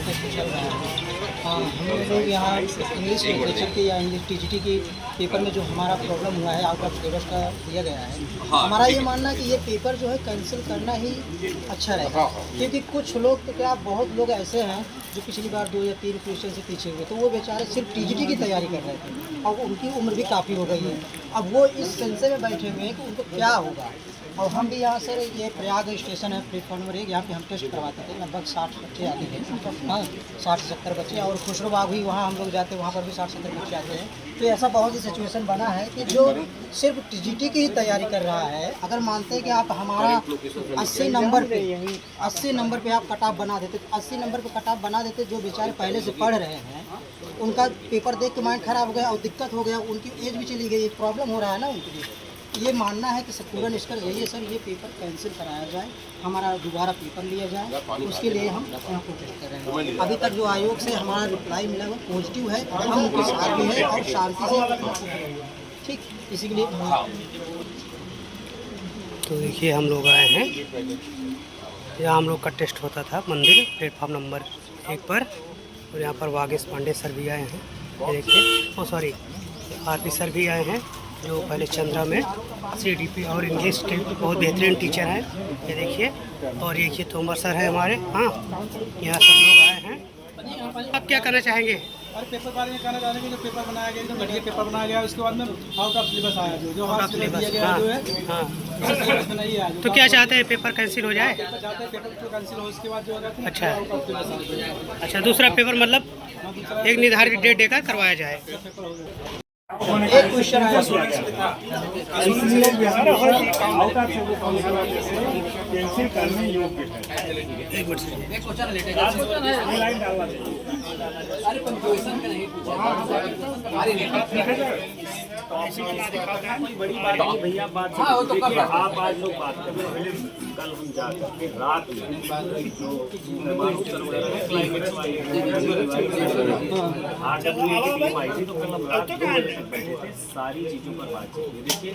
Protest चल रहा है। हाँ, हम लोग यहाँ इंग्लिश लिटरेचर की या इंग्लिश टीजीटी की पेपर में जो हमारा प्रॉब्लम हुआ है, आउट ऑफ सिलेबस का दिया गया है, हमारा ये मानना है कि ये पेपर जो है कैंसिल करना ही अच्छा रहेगा। क्योंकि कुछ लोग तो क्या, बहुत लोग ऐसे हैं जो पिछली बार 2 या 3 क्वेश्चन से पीछे हुए, तो वो बेचारे सिर्फ टीजीटी की तैयारी कर रहे थे और उनकी उम्र भी काफ़ी हो गई है। अब वो इस सिलसिले में बैठे हुए हैं कि उनको क्या होगा। और हम भी यहाँ सर, ये प्रयाग स्टेशन है प्लेटफॉर्म नंबर 1, यहाँ पे हम टेस्ट करवाते थे। लगभग 60 बच्चे आते थे, हाँ 60-70 बच्चे। और खुशरो बाग भी वहाँ हम लोग जाते हैं, वहाँ पर भी 60-70 बच्चे आते हैं। तो ऐसा बहुत ही सिचुएशन बना है कि जो सिर्फ टीजीटी की ही तैयारी कर रहा है, अगर मानते हैं कि आप हमारा 80 नंबर पे आप कट ऑफ बना देते, 80 नंबर पे कट ऑफ बना देते, जो बेचारे पहले से पढ़ रहे हैं उनका पेपर देख के माइंड ख़राब हो गया और दिक्कत हो गया, उनकी एज भी चली गई, प्रॉब्लम हो रहा है ना उनके लिए। ये मानना है कि पूरा निष्कर्ष यही है सर, ये पेपर कैंसिल कराया जाए, हमारा दोबारा पेपर लिया जाए, उसके लिए हम यहाँ कोशिश कर रहे हैं। अभी तक जो आयोग से हमारा रिप्लाई मिला वो पॉजिटिव है, हम उनके साथ भी है और शांति से, ठीक, इसी के लिए। तो देखिए हम लोग आए हैं, यहाँ हम लोग का टेस्ट होता था मंदिर प्लेटफॉर्म नंबर 1 पर, और यहाँ पर वागेश पांडे सर भी आए हैं। ये देखिए, ओ सॉरी, आरपी सर भी आए हैं, जो पहले चंद्रा में सीडीपी और इंग्लिश के बहुत बेहतरीन टीचर हैं। ये देखिए, और ये तोमर सर हैं हमारे। हाँ, यहाँ सब लोग आए हैं। आप क्या करना चाहेंगे? और पेपर बारे में कहना चाहेंगे, जो पेपर बनाया गया, एकदम बढ़िया पेपर बनाया गया, उसके बाद में आउट ऑफ सिलेबस आया, जो आउट ऑफ सिलेबस दिया गया जो है, हाँ, सिलेबस में नहीं आया। तो क्या चाहते हैं, पेपर कैंसिल हो जाए? चाहते हैं पेपर कैंसिल हो, उसके बाद जो होगा अच्छा, आउट ऑफ सिलेबस। अच्छा, दूसरा पेपर मतलब एक निर्धारित डेट देकर करवाया जाए। एक क्वेश्चन आया बड़ी बात नहीं भैया, बात देखिए, आप आज लोग बात कर रहे हैं, कल हम जाकर रात में जो टीम आई थी, तो कल हम रात 2 बजे तक बैठे थे, सारी चीजों पर बातचीत हुई। देखिए,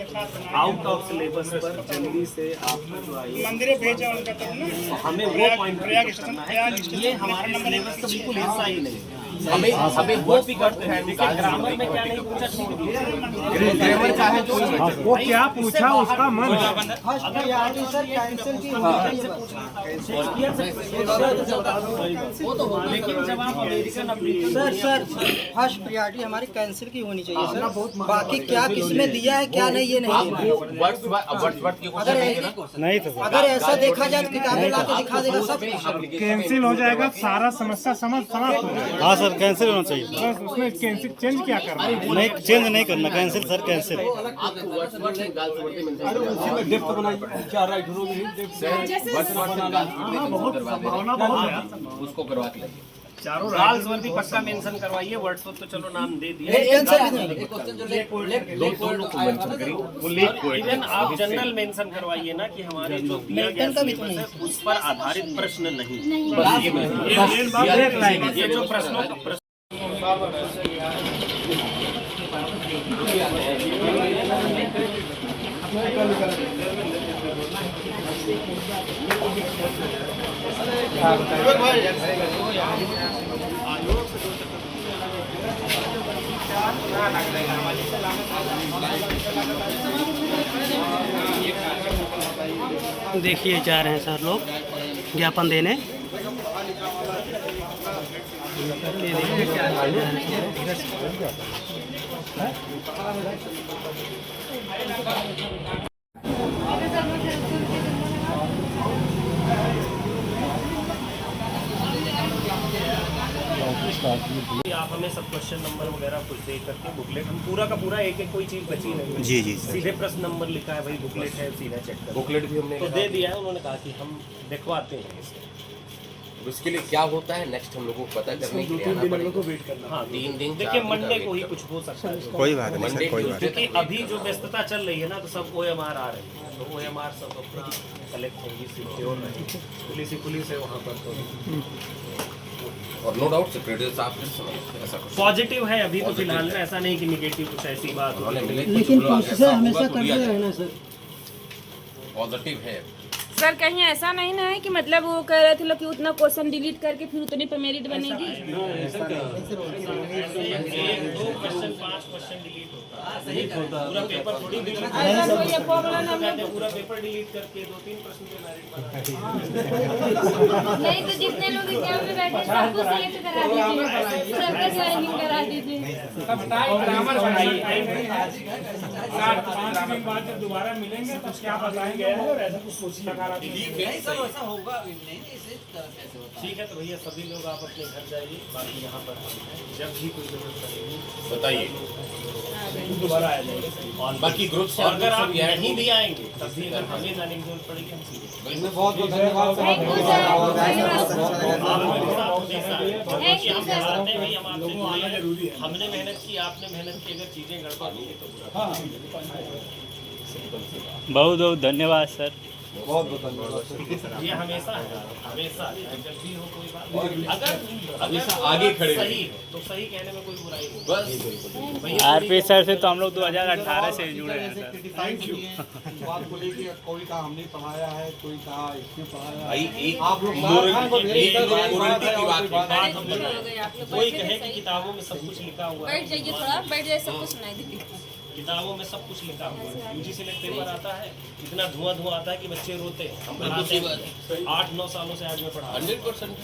आउट ऑफ सिलेबस पर जल्दी से आपको जो आई हमें वो पॉइंट करना है, ये हमारे सिलेबस का बिल्कुल हिस्सा ही नहीं है। हमें वो भी करते हैं। देखिए, ग्रामर में क्या नहीं पूछा, ग्रामर का है जो वो क्या पूछा उसका मन। सर कैंसिल की लेकिन जब आप अमेरिकन सर फर्स्ट प्रियॉरिटी हमारी कैंसिल की होनी चाहिए सर। बाकी क्या किसमें दिया है क्या नहीं, ये नहीं नहीं तो अगर ऐसा देखा जाए तो किताबें ला के दिखा देगा सब। कैंसिल हो जाएगा, सारा समस्या समाप्त हो जाएगा। हाँ सर, कैंसिल होना चाहिए। बस उसमें कैंसिल चेंज क्या करना है? नहीं, चेंज नहीं करना, कैंसिल सर, कैंसिल। उसको करवा के लाइए। चारों राल्स वर्दी पक्का मेंशन करवाइए, व्हाट्सएप तो चलो नाम दे दिए। इवन आप जनरल मेंशन करवाइए ना कि हमारे जो दिया गया सिलेबस है उस पर आधारित प्रश्न नहीं। ये जो प्रश्नों देखिए जा रहे हैं सर लोग ज्ञापन देने। आप हमें सब क्वेश्चन नंबर वगैरह कुछ दे करके बुकलेट, हम पूरा का पूरा एक कोई चीज बची नहीं। जी जी, सीधे प्रश्न नंबर लिखा है, भाई बुकलेट है, सीधा चेक कर। बुकलेट भी हमने तो दे दिया है, उन्होंने कहा कि हम दिखवाते हैं इसको। उसके लिए क्या होता है नेक्स्ट हम लोगों को पता करने के लिए 2-3 दिन हम लोग को वेट करना। हाँ, 3 दिन देखिए, मंडे को ही कुछ हो सकता है। कोई बात नहीं सर, कोई बात क्योंकि अभी जो व्यस्तता चल रही है ना, तो सब OMR आ रहे हैं, तो OMR सब अपना कलेक्ट होगी, सिक्योर नहीं, पुलिस है वहाँ पर। तो और नो डाउट सेक्रेटरी साहब ऐसा कुछ पॉजिटिव है अभी तो फिलहाल में, ऐसा नहीं कि निगेटिव कुछ ऐसी बात हो। लेकिन कोशिश हमेशा करते रहना सर। पॉजिटिव है सर कहीं ऐसा नहीं ना है कि मतलब वो कह रहे थे लोग कि उतना क्वेश्चन डिलीट करके फिर उतने पे मेरिट बनेगी। पूरा पेपर थोड़ी डिलीट ऐसा कोई प्रॉब्लम हम लोग पूरा पेपर डिलीट करके 2-3 प्रश्न पे मेरिट नहीं तो जितने लोग एग्जाम में बैठे सबको सिलेक्ट करा दीजिए, सबका ज्वाइनिंग करा दीजिए। ग्रामर बनाइए 5 दिन बाद जब दोबारा मिलेंगे तो क्या बताएंगे और ऐसा कुछ सोचिए। ठीक है तो भैया सभी लोग आप अपने घर जाइए, बाकी यहाँ पर जब भी कोई जरूरत पड़ेगी बताइए। दोबारा आ जाएंगे। और बाकी ग्रुप से अगर आप नहीं भी आएंगे तब भी अगर हमें जाने की जरूरत पड़ेगी हम सीधे बहुत बहुत धन्यवाद थैंक यू सर। हम बताते हैं भाई हम आपसे आना जरूरी है। हमने मेहनत की, आपने मेहनत की, अगर चीजें गड़बड़ हुई तो बुरा। बहुत बहुत धन्यवाद सर। ये हमेशा है, हमेशा जब भी हो कोई बात अगर आगे खड़े सही हो तो सही कहने में कोई बुराई नहीं। बस आरपी सर से तो हम लोग 2018 से जुड़े हैं सर। Thank you. बात को लेके कोई कहा हमने पढ़ाया है, कोई कहा इसने पढ़ाया है। भाई एक आप लोग मोरलिटी की बात कोई कहे कि किताबों में सब कुछ लिखा हुआ है, बैठ जाइए थोड़ा, बैठ जाइए, सबको सुनाई दीजिए। किताबों में सब कुछ लिखा हुआ है। यूजीसी नेट पेपर आता है, इतना धुआं आता है कि बच्चे रोते हैं। हम पढ़ाते हैं 8-9 सालों से आज मैं पढ़ा 100%।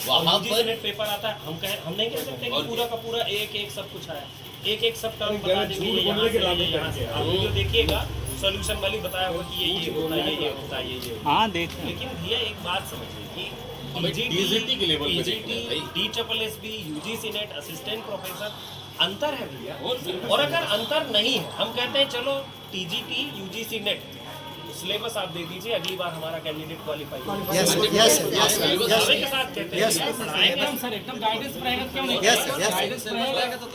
वहाँ यूजीसी पर नेट पेपर आता है, हम नहीं कह सकते कि पूरा का पूरा एक सब कुछ आया, एक सब टर्म बता देंगे ये यहाँ से यहाँ से। आप वीडियो देखिएगा, सॉल्यूशन वाली बताया होगा कि ये होता है, ये होता है, ये हाँ देख लेकिन भैया एक बात समझिए कि DGT के लेवल पे देखना है भाई। DSSB, UGC net, assistant professor अंतर है भैया। और अगर अंतर नहीं है, हम कहते हैं चलो टीजीटी, यूजीसी नेट सिलेबस आप दे दीजिए, अगली बार हमारा कैंडिडेट क्वालिफाई के साथ कहते हैं पढ़ाएंगे हम सर, एकदम गाइडेंस रहेगा, क्यों नहीं गाइडेंस रहेगा तो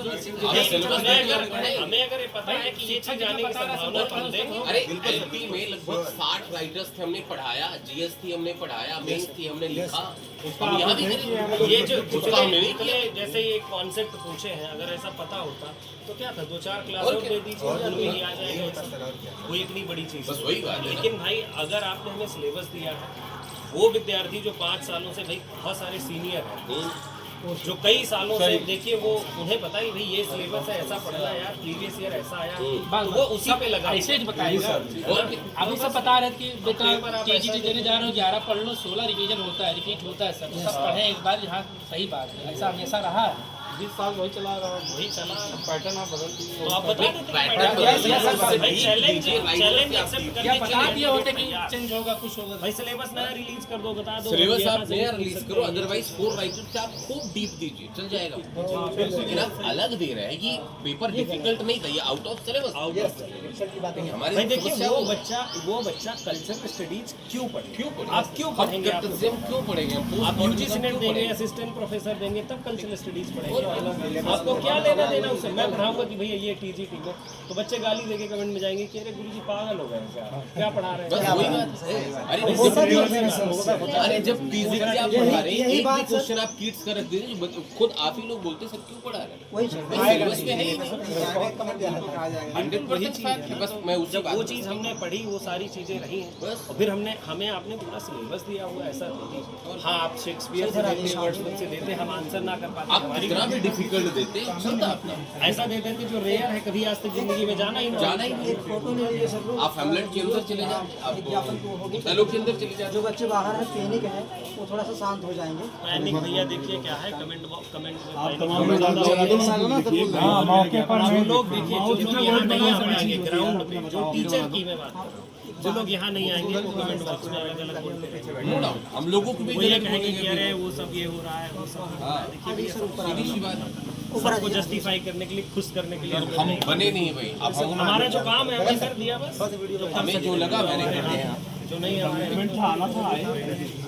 हमें अगर ये पता है कि ये चीज जाने की संभावना कम है। अरे एलपी में लगभग 60 राइटर्स थे, हमने पढ़ाया, जीएस थी हमने पढ़ाया, मेंस थी हमने लिखा। हम यहाँ भी करेंगे। ये जो निकले जैसे ये कॉन्सेप्ट पूछे हैं, अगर ऐसा पता होता तो क्या था, 2-4 क्लास और दे दीजिए, उनमें ही आ जाएगा। कोई इतनी बड़ी चीज बस वही बात है। लेकिन भाई अगर आपने हमें सिलेबस दिया है, वो विद्यार्थी जो 5 सालों से, भाई बहुत सारे सीनियर हैं जो कई सालों से, देखिए वो उन्हें पता ही भाई ये सिलेबस है, ऐसा पढ़ना है यार, प्रीवियस ईयर ऐसा आया, तो वो उसी पे लगा ऐसे ही बताइएगा। अभी सब बता रहे थे कि बेटा टीजीटी देने जा रहे हो, 11 पढ़ लो, 16 रिवीजन होता है, रिपीट होता है, सब पढ़े एक बार। यहाँ सही बात है, ऐसा हमेशा रहा है, 20 साल वही चला रहा, वही चला। पैटर्न आप बदल दीजिए, तो आप बता देते बता दिए होते कि चेंज होगा, कुछ होगा। भाई सिलेबस नया रिलीज कर दो, बता दो सिलेबस आप नया रिलीज करो, अदरवाइज 4 राइटर्स से आप खूब डीप दीजिए, चल जाएगा। लेकिन आप अलग दे रहे हैं कि पेपर डिफिकल्ट नहीं था, ये आउट ऑफ सिलेबस। हमारे भाई देखिए वो बच्चा कल्चर स्टडीज क्यों पढ़े, आप क्यों पढ़ेंगे, आप क्यों पढ़ेंगे? आप यूजीसी नेट देंगे, असिस्टेंट प्रोफेसर देंगे, तब कल्चरल स्टडीज पढ़ेंगे। आपको क्या लेना देना उससे? मैं पढ़ाऊंगा कि भैया ये टीजीटी को, तो बच्चे गाली देके कमेंट में जाएंगे कि अरे गुरुजी पागल हो गए क्या पढ़ा रहे बस हैं। वही बात है। अरे जब टीजीटी आप पढ़ा रहे हैं, एक भी क्वेश्चन आप किड्स का रख दे रहे हैं, खुद आप ही लोग बोलते सर क्यों पढ़ा रहे हैं? वही सिलेबस में है ही नहीं। 100% फैक्ट है। बस मैं उसी जब वो चीज़ हमने पढ़ी, वो सारी चीज़ें रही हैं, और फिर हमें आपने पूरा सिलेबस दिया हुआ, ऐसा नहीं। हाँ आप शेक्सपियर से देते, वर्ड्सवर्थ से देते, हम आंसर ना कर पाते, आप कितना भी डिफिकल्ट देते चलता अपना। ऐसा दे देते जो रेयर है, कभी आज तक जिंदगी में जाना ही नहीं। आप हेमलेट के अंदर चले जाओ, आप लोग के अंदर चले जाओ। जो बच्चे बाहर हैं, पैनिक है, वो थोड़ा सा शांत हो जाएंगे। पैनिक भैया देखिए क्या है, कमेंट में जो लोग देखिए, जो लोग यहाँ नहीं आ पाएंगे ग्राउंड पे, जो टीचर की मैं बात कर रहा हूँ, जो लोग यहाँ नहीं आएंगे वो कमेंट बॉक्स में अलग अलग बोलते रहेंगे। हम लोगों को भी वो ये कहेंगे कि अरे वो सब ये हो रहा है, वो सब हो रहा है। देखिए भैया सीधी सी बात है। सबको जस्टिफाई करने के लिए, खुश करने के लिए हम बने नहीं है भाई। अब हमारा जो काम है हमने कर दिया, बस हमें जो लगा मैंने कर दिया। जो नहीं हमारे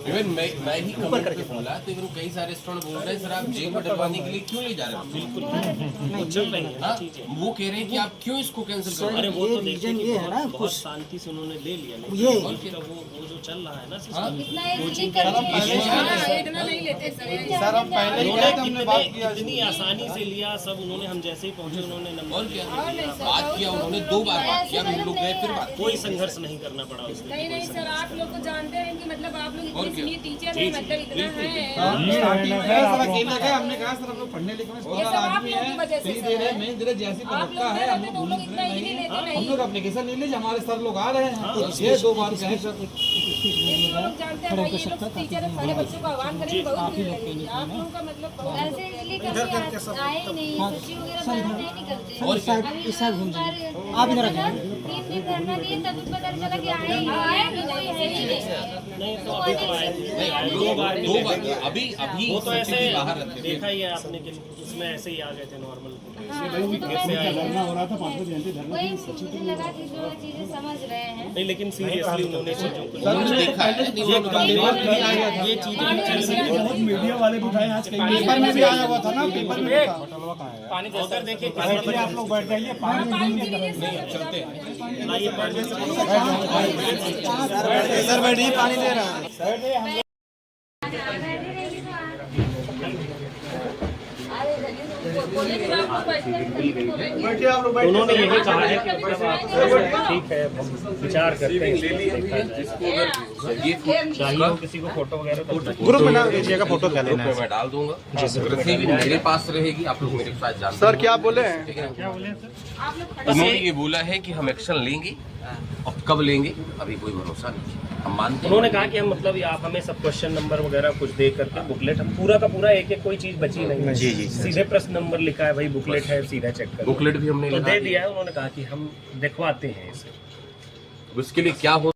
इवन मैं ही कमेंट करके बोला, तो इवन कई सारे स्टूडेंट बोल रहे हैं सर आप जेल में डलवाने के लिए क्यों ले जा रहे हो? बिल्कुल वो चल रही है हाँ? वो कह रहे हैं कि आप क्यों इसको कैंसिल कर रहे अरे वो तो देखिए रीजन कि ये है ना, बहुत शांति से उन्होंने ले लिया ना, ये और फिर वो जो चल रहा है ना इतना नहीं लेते सर। इतनी आसानी से लिया सब उन्होंने, हम जैसे ही पहुंचे उन्होंने नंबर बात किया उन्होंने 2 बार बात किया, हम लोग गए फिर बात। कोई संघर्ष नहीं करना पड़ा उसमें, सर आप लोग को जानते हैं कि मतलब आप लोग इतने सीनियर टीचर हैं, मतलब इतना है हमने कहा सर हम लोग पढ़ने लिखने में ये बहुत सब आप आदमी लोगों की वजह है, से सही सर दे रहे है। हैं, नहीं दे रहे, जैसी आप पढ़ता लोग है हम दे लोग रहे थे, तो भूल लोग इतना ही नहीं लेते है, नहीं। हम लोग एप्लीकेशन नहीं लीजिए, हमारे सर लोग आ रहे हैं, ये 2 बार कहें सर ये तो लोग जानते हैं भाई, ये लोग टीचर सारे बच्चों को आह्वान करेंगे, बहुत भीड़ लगेगी। आप लोगों का मतलब बहुत ऐसे इसलिए कभी आए ही नहीं, सचिव वगैरह बाहर नहीं निकलते। और साइड इस साइड घूम जाइए, आप इधर आ जाइए। 3 दिन धरना दिए तब पता चला कि आए ही नहीं, कोई है ही नहीं। दो बार अभी वो तो ऐसे बाहर रहते थे। देखा ही है आपने कि उसमें ऐसे ही आ गए थे नॉर्मल। वही मुझे लगा कि जो चीजें समझ रहे हैं। नहीं लेकिन सीरियसली उन्होंने चीजों को उन्होंने देखा है ये चीजें मीडिया वाले भी उठाए आज कहीं पेपर में भी आया हुआ था ना, पेपर में भी था। पानी दे अगर देखिए बैठिए आप लोग, बैठ जाइए, पानी ना ये पानी सर बैठिए, पानी दे रहा है। बैठिए आप लोग, उन्होंने यही कहा है कि मतलब आप ठीक है हम विचार करते हैं, चाहिए किसी को फोटो वगैरह ग्रुप में ना लीजिएगा, फोटो क्या लेना है मैं डाल दूंगा, रिसीविंग मेरे पास रहेगी, आप लोग मेरे पास जान सर, क्या बोले हैं? ठीक है। उन्होंने ये बोला है कि हम एक्शन लेंगे, और कब लेंगे अभी कोई भरोसा नहीं, हम मानते हैं। उन्होंने कहा कि हम मतलब आप हमें सब क्वेश्चन नंबर वगैरह कुछ दे करके बुकलेट, हम पूरा का पूरा एक कोई चीज बची नहीं है। जी सीधे प्रश्न नंबर लिखा है भाई, बुकलेट है सीधा चेक करो। बुकलेट भी हमने तो लगा दे दिया है, उन्होंने कहा कि हम दिखवाते हैं इसे। उसके लिए क्या हो